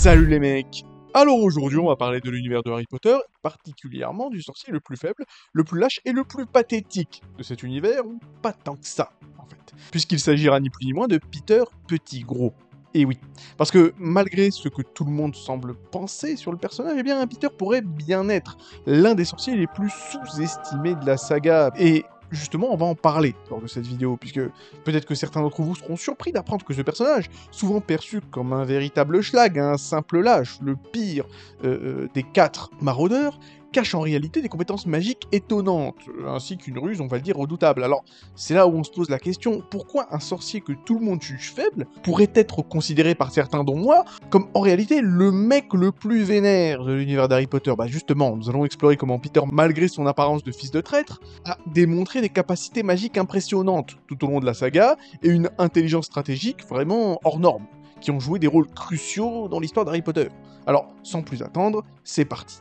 Salut les mecs! Alors aujourd'hui on va parler de l'univers de Harry Potter, particulièrement du sorcier le plus faible, le plus lâche et le plus pathétique de cet univers, ou pas tant que ça en fait, puisqu'il s'agira ni plus ni moins de Peter Pettigrew. Et oui, parce que malgré ce que tout le monde semble penser sur le personnage, eh bien Peter pourrait bien être l'un des sorciers les plus sous-estimés de la saga, et justement on va en parler lors de cette vidéo, puisque peut-être que certains d'entre vous seront surpris d'apprendre que ce personnage, souvent perçu comme un véritable schlag, un simple lâche, le pire des 4 maraudeurs, cache en réalité des compétences magiques étonnantes, ainsi qu'une ruse, on va le dire, redoutable. Alors, c'est là où on se pose la question, pourquoi un sorcier que tout le monde juge faible pourrait être considéré par certains, dont moi, comme en réalité le mec le plus vénère de l'univers d'Harry Potter? Bah justement, nous allons explorer comment Peter, malgré son apparence de fils de traître, a démontré des capacités magiques impressionnantes tout au long de la saga, et une intelligence stratégique vraiment hors norme, qui ont joué des rôles cruciaux dans l'histoire d'Harry Potter. Alors, sans plus attendre, c'est parti.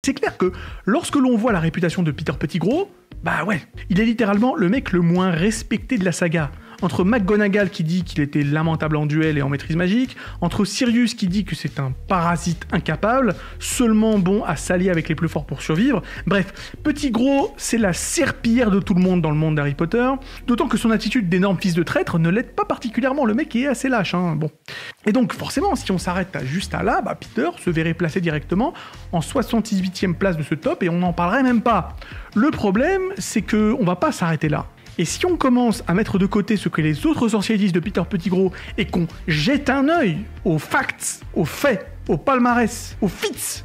C'est clair que lorsque l'on voit la réputation de Peter Pettigrew, bah ouais, il est littéralement le mec le moins respecté de la saga. Entre McGonagall qui dit qu'il était lamentable en duel et en maîtrise magique, entre Sirius qui dit que c'est un parasite incapable, seulement bon à s'allier avec les plus forts pour survivre, bref, Pettigrew, c'est la serpillière de tout le monde dans le monde d'Harry Potter, d'autant que son attitude d'énorme fils de traître ne l'aide pas particulièrement, le mec est assez lâche, hein, bon. Et donc forcément, si on s'arrête juste à là, bah Peter se verrait placé directement en 78e place de ce top et on n'en parlerait même pas. Le problème, c'est que on va pas s'arrêter là. Et si on commence à mettre de côté ce que les autres sorciers disent de Peter Pettigrew et qu'on jette un œil aux facts, aux faits, aux palmarès, aux feats,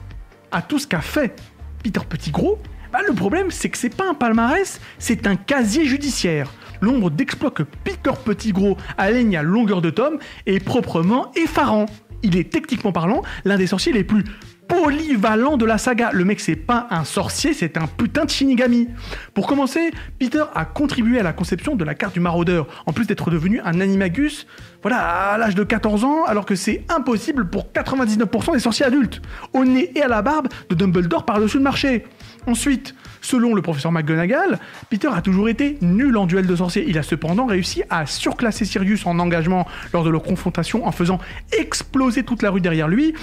à tout ce qu'a fait Peter Pettigrew, bah le problème c'est que c'est pas un palmarès, c'est un casier judiciaire. Le nombre d'exploits que Peter Pettigrew aligne à longueur de tome est proprement effarant. Il est techniquement parlant l'un des sorciers les plus polyvalent de la saga. Le mec, c'est pas un sorcier, c'est un putain de Shinigami. Pour commencer, Peter a contribué à la conception de la carte du maraudeur, en plus d'être devenu un animagus, voilà, à l'âge de 14 ans, alors que c'est impossible pour 99% des sorciers adultes, au nez et à la barbe de Dumbledore par-dessus le marché. Ensuite, selon le professeur McGonagall, Peter a toujours été nul en duel de sorciers. Il a cependant réussi à surclasser Sirius en engagement lors de leur confrontation en faisant exploser toute la rue derrière lui,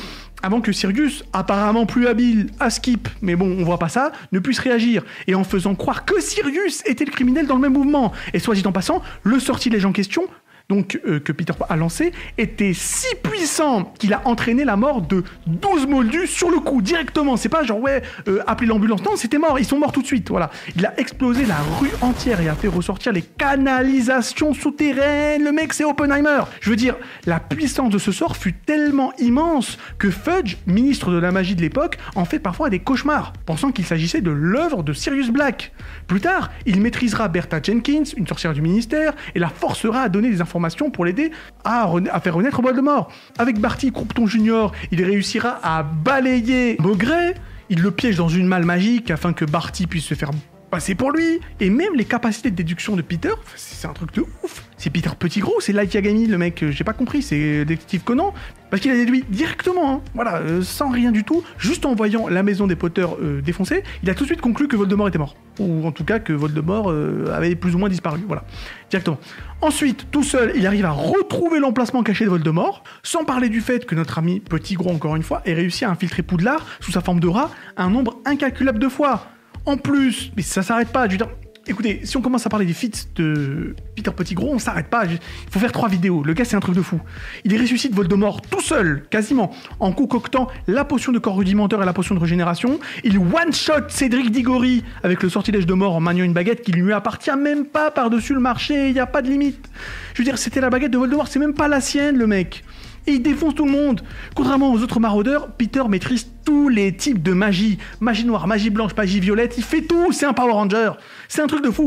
avant que Sirius, apparemment plus habile à skip, mais bon, on voit pas ça, ne puisse réagir, et en faisant croire que Sirius était le criminel dans le même mouvement. Et soit dit en passant, le sortilège en question, donc que Peter a lancé, était si puissant qu'il a entraîné la mort de 12 moldus sur le coup, directement. C'est pas genre, ouais, appelez l'ambulance. Non, c'était mort, ils sont morts tout de suite, voilà. Il a explosé la rue entière et a fait ressortir les canalisations souterraines. Le mec, c'est Oppenheimer. Je veux dire, la puissance de ce sort fut tellement immense que Fudge, ministre de la magie de l'époque, en fait parfois des cauchemars, pensant qu'il s'agissait de l'œuvre de Sirius Black. Plus tard, il maîtrisera Bertha Jenkins, une sorcière du ministère, et la forcera à donner des informations pour l'aider à faire renaître Voldemort. Avec Barty Croupton Jr., il réussira à balayer Maugret, il le piège dans une malle magique afin que Barty puisse se faire passer pour lui, et même les capacités de déduction de Peter, c'est un truc de ouf. C'est Peter Pettigrew, c'est Light Yagami, le mec, j'ai pas compris, c'est détective Conan, parce qu'il a déduit directement, hein, voilà, sans rien du tout, juste en voyant la maison des Potter défoncée, il a tout de suite conclu que Voldemort était mort, ou en tout cas que Voldemort avait plus ou moins disparu, voilà, directement. Ensuite, tout seul, il arrive à retrouver l'emplacement caché de Voldemort, sans parler du fait que notre ami Pettigrew, encore une fois, ait réussi à infiltrer Poudlard sous sa forme de rat un nombre incalculable de fois. En plus, mais ça s'arrête pas, je veux dire, écoutez, si on commence à parler des feats de Peter Pettigrew, on s'arrête pas, il faut faire 3 vidéos, le gars c'est un truc de fou. Il ressuscite Voldemort tout seul, quasiment, en concoctant la potion de corps rudimentaire et la potion de régénération, il one-shot Cédric Diggory avec le sortilège de mort en maniant une baguette qui lui appartient même pas par-dessus le marché, il y a pas de limite. Je veux dire, c'était la baguette de Voldemort, c'est même pas la sienne, le mec. Et il défonce tout le monde. Contrairement aux autres maraudeurs, Peter maîtrise tous les types de magie. Magie noire, magie blanche, magie violette, il fait tout, c'est un Power Ranger. C'est un truc de fou.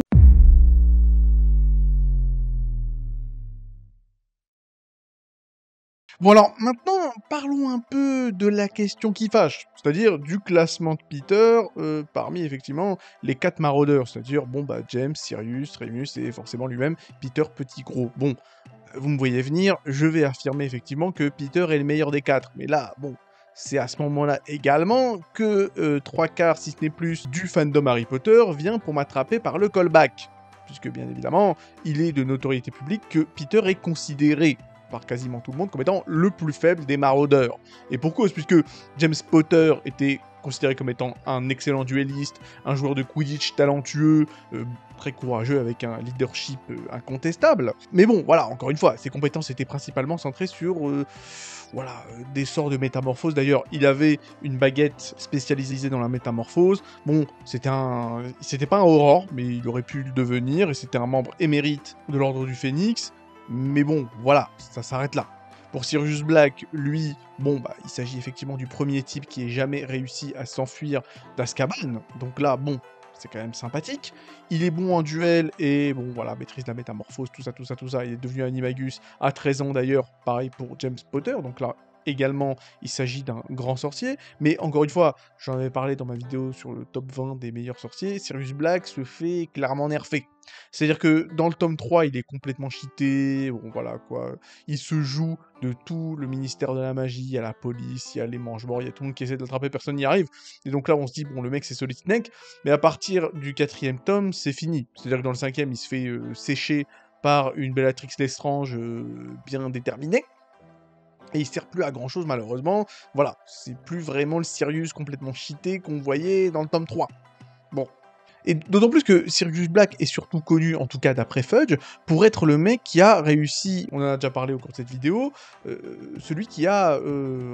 Bon alors, maintenant, parlons un peu de la question qui fâche, c'est-à-dire du classement de Peter parmi, effectivement, les 4 maraudeurs, c'est-à-dire, bon bah, James, Sirius, Remus et forcément lui-même, Peter Pettigrew. Bon, vous me voyez venir, je vais affirmer effectivement que Peter est le meilleur des 4, mais là, bon, c'est à ce moment-là également que 3/4, si ce n'est plus, du fandom Harry Potter vient pour m'attraper par le callback. puisque bien évidemment, il est de notoriété publique que Peter est considéré par quasiment tout le monde comme étant le plus faible des maraudeurs. Et pour cause, puisque James Potter était considéré comme étant un excellent duelliste, un joueur de Quidditch talentueux, très courageux avec un leadership incontestable. Mais bon, voilà, encore une fois, ses compétences étaient principalement centrées sur des sorts de métamorphose. D'ailleurs, il avait une baguette spécialisée dans la métamorphose. Bon, c'était pas un Aurore, mais il aurait pu le devenir, et c'était un membre émérite de l'Ordre du Phénix. Mais bon, voilà, ça s'arrête là. Pour Sirius Black, lui, bon, bah, il s'agit effectivement du premier type qui ait jamais réussi à s'enfuir d'Azkaban. Donc là, bon, c'est quand même sympathique. Il est bon en duel et, bon, voilà, maîtrise de la métamorphose, tout ça. Il est devenu Animagus à 13 ans d'ailleurs, pareil pour James Potter. Donc là, également, il s'agit d'un grand sorcier. Mais encore une fois, j'en avais parlé dans ma vidéo sur le top 20 des meilleurs sorciers, Sirius Black se fait clairement nerfer. C'est-à-dire que dans le tome 3, il est complètement cheaté, bon voilà quoi. Il se joue de tout le ministère de la magie, il y a la police, il y a les mange-morts, il y a tout le monde qui essaie de l'attraper, personne n'y arrive. Et donc là, on se dit, bon, le mec c'est Solid Snake, mais à partir du 4e tome, c'est fini. C'est-à-dire que dans le 5e, il se fait sécher par une Bellatrix Lestrange bien déterminée. Et il sert plus à grand chose malheureusement. Voilà, c'est plus vraiment le Sirius complètement cheaté qu'on voyait dans le tome 3. Bon. Et d'autant plus que Sirius Black est surtout connu, en tout cas d'après Fudge, pour être le mec qui a réussi, on en a déjà parlé au cours de cette vidéo, celui qui a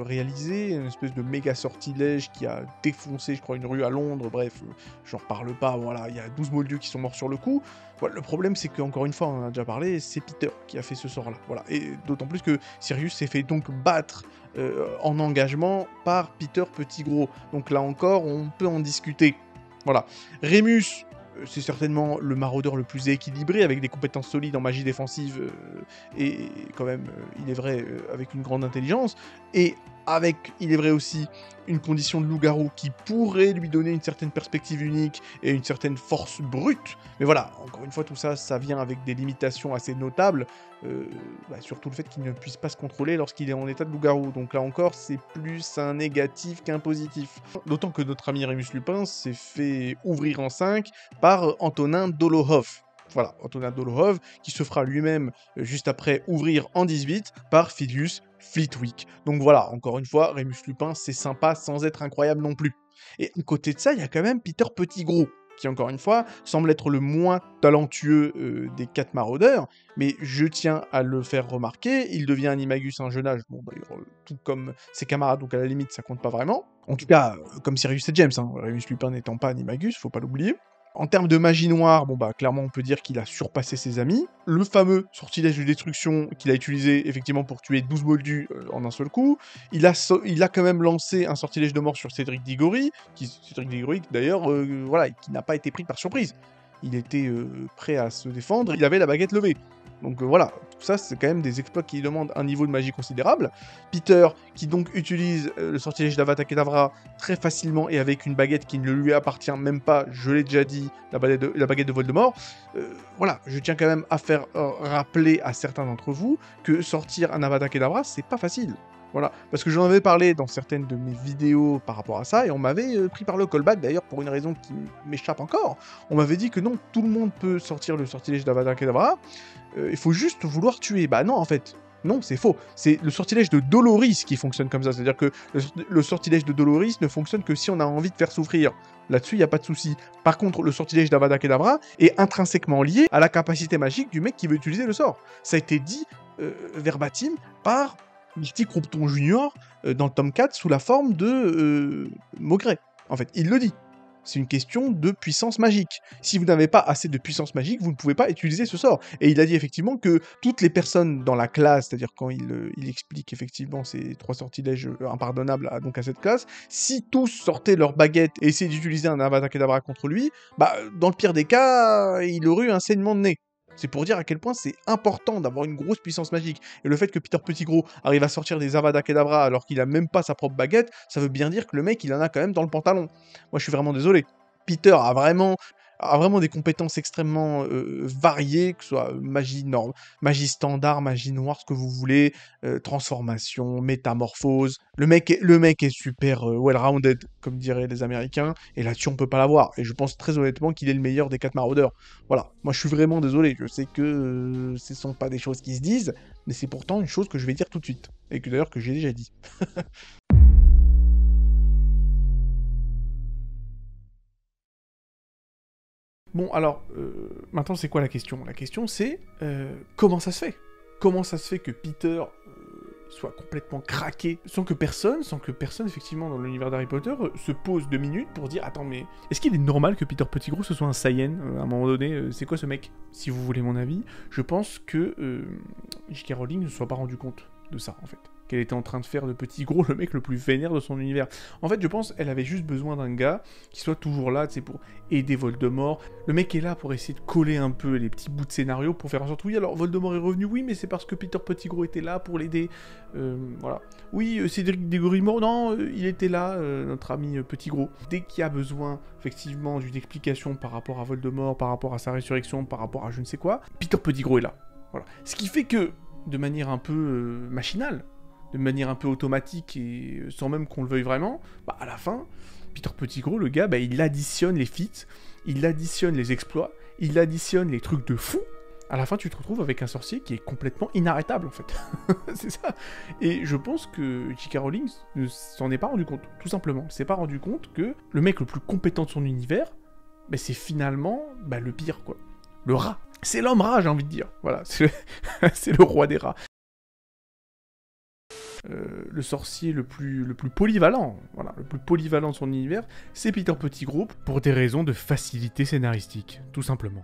réalisé une espèce de méga sortilège qui a défoncé, je crois, une rue à Londres, bref, j'en reparle pas, voilà, il y a 12 moldus qui sont morts sur le coup. Voilà, le problème c'est qu'encore une fois, on en a déjà parlé, c'est Peter qui a fait ce sort-là, voilà. Et d'autant plus que Sirius s'est fait donc battre en engagement par Peter Pettigrew. Donc là encore, on peut en discuter. Voilà. Remus, c'est certainement le maraudeur le plus équilibré, avec des compétences solides en magie défensive, et quand même, il est vrai, avec une grande intelligence, et avec, il est vrai aussi, une condition de loup-garou qui pourrait lui donner une certaine perspective unique et une certaine force brute. Mais voilà, encore une fois, tout ça, ça vient avec des limitations assez notables, surtout le fait qu'il ne puisse pas se contrôler lorsqu'il est en état de loup-garou. Donc là encore, c'est plus un négatif qu'un positif. D'autant que notre ami Remus Lupin s'est fait ouvrir en 5 par Antonin Dolohov. Voilà, Antonin Dolohov, qui se fera lui-même, juste après, ouvrir en 18 par Phileas Flitwick. Donc voilà, encore une fois, Remus Lupin, c'est sympa sans être incroyable non plus. Et à côté de ça, il y a quand même Peter Pettigrew, qui encore une fois, semble être le moins talentueux des 4 maraudeurs, mais je tiens à le faire remarquer, il devient Animagus à un jeune âge, bon d'ailleurs, tout comme ses camarades, donc à la limite, ça compte pas vraiment. En tout cas, comme Sirius et James, hein, Remus Lupin n'étant pas Animagus, faut pas l'oublier. En termes de magie noire, bon bah clairement on peut dire qu'il a surpassé ses amis. Le fameux sortilège de destruction qu'il a utilisé effectivement pour tuer 12 moldus en un seul coup. Il a quand même lancé un sortilège de mort sur Cédric Diggory, d'ailleurs, voilà, qui n'a pas été pris par surprise. Il était prêt à se défendre, il avait la baguette levée. Donc voilà, tout ça c'est quand même des exploits qui demandent un niveau de magie considérable. Peter, qui donc utilise le sortilège d'Avada Kedavra très facilement et avec une baguette qui ne lui appartient même pas, je l'ai déjà dit, la baguette de Voldemort. Voilà, je tiens quand même à faire rappeler à certains d'entre vous que sortir un Avada Kedavra, c'est pas facile. Voilà, parce que j'en avais parlé dans certaines de mes vidéos par rapport à ça, et on m'avait pris par le callback, d'ailleurs, pour une raison qui m'échappe encore. On m'avait dit que non, tout le monde peut sortir le sortilège d'Avada Kedavra, il faut juste vouloir tuer. Bah non, en fait, non, c'est faux. C'est le sortilège de Doloris qui fonctionne comme ça, c'est-à-dire que le sortilège de Doloris ne fonctionne que si on a envie de faire souffrir. Là-dessus, il n'y a pas de souci. Par contre, le sortilège d'Avada Kedavra est intrinsèquement lié à la capacité magique du mec qui veut utiliser le sort. Ça a été dit verbatim par Misty Crompton Junior dans le tome 4 sous la forme de Maugret. En fait, il le dit. C'est une question de puissance magique. Si vous n'avez pas assez de puissance magique, vous ne pouvez pas utiliser ce sort. Et il a dit effectivement que toutes les personnes dans la classe, c'est-à-dire quand il explique effectivement ces 3 sortilèges impardonnables à cette classe, si tous sortaient leur baguette et essayaient d'utiliser un Avada Kedavra contre lui, bah dans le pire des cas, il aurait eu un saignement de nez. C'est pour dire à quel point c'est important d'avoir une grosse puissance magique. Et le fait que Peter Pettigrew arrive à sortir des Avada Kedavra alors qu'il a même pas sa propre baguette, ça veut bien dire que le mec, il en a quand même dans le pantalon. Moi, je suis vraiment désolé. Peter a vraiment a vraiment des compétences extrêmement variées, que ce soit magie norme, magie standard, magie noire, ce que vous voulez, transformation, métamorphose. Le mec est super well-rounded, comme diraient les Américains, et là-dessus on peut pas l'avoir. Et je pense très honnêtement qu'il est le meilleur des 4 maraudeurs. Voilà, moi je suis vraiment désolé, je sais que ce sont pas des choses qui se disent, mais c'est pourtant une chose que je vais dire tout de suite, et que d'ailleurs que j'ai déjà dit. Bon, alors, maintenant, c'est quoi la question? La question, c'est comment ça se fait? Comment ça se fait que Peter soit complètement craqué sans que personne, effectivement, dans l'univers d'Harry Potter, se pose 2 minutes pour dire « Attends, mais est-ce qu'il est normal que Peter Pettigrew, ce soit un Saiyan à un moment donné, c'est quoi ce mec ?» Si vous voulez mon avis, je pense que J.K. Rowling ne se soit pas rendu compte de ça, en fait. Qu'elle était en train de faire de Pettigrew le mec le plus vénère de son univers. En fait, je pense qu'elle avait juste besoin d'un gars qui soit toujours là, tu sais, pour aider Voldemort. Le mec est là pour essayer de coller un peu les petits bouts de scénario pour faire en sorte, oui, alors Voldemort est revenu, oui, mais c'est parce que Peter Pettigrew était là pour l'aider. Voilà. Oui, Cédric Diggory-Moore, non, il était là, notre ami Pettigrew. Dès qu'il y a besoin, effectivement, d'une explication par rapport à Voldemort, par rapport à sa résurrection, par rapport à je ne sais quoi, Peter Pettigrew est là. Voilà. Ce qui fait que, de manière un peu machinale, de manière un peu automatique et sans même qu'on le veuille vraiment, bah à la fin, Peter Pettigrew, le gars, bah il additionne les feats, il additionne les exploits, il additionne les trucs de fou. À la fin, tu te retrouves avec un sorcier qui est complètement inarrêtable, en fait. C'est ça. Et je pense que J.K. Rowling ne s'en est pas rendu compte, tout simplement. Elle s'est pas rendu compte que le mec le plus compétent de son univers, bah, c'est finalement bah, le pire, quoi. Le rat. C'est l'homme rat, j'ai envie de dire. Voilà, c'est le roi des rats. Le sorcier le plus polyvalent, voilà, le plus polyvalent de son univers, c'est Peter Pettigrew, pour des raisons de facilité scénaristique, tout simplement.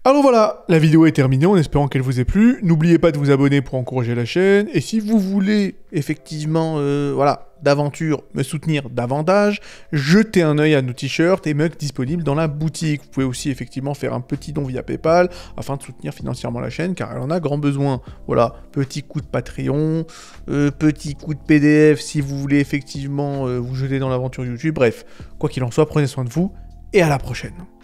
Alors voilà, la vidéo est terminée en espérant qu'elle vous ait plu. N'oubliez pas de vous abonner pour encourager la chaîne. Et si vous voulez, effectivement, voilà, d'aventure, me soutenir davantage, jetez un œil à nos t-shirts et mugs disponibles dans la boutique. Vous pouvez aussi, effectivement, faire un petit don via PayPal afin de soutenir financièrement la chaîne, car elle en a grand besoin. Voilà, petit coup de Patreon, petit coup de PDF si vous voulez, effectivement, vous jeter dans l'aventure YouTube. Bref, quoi qu'il en soit, prenez soin de vous et à la prochaine.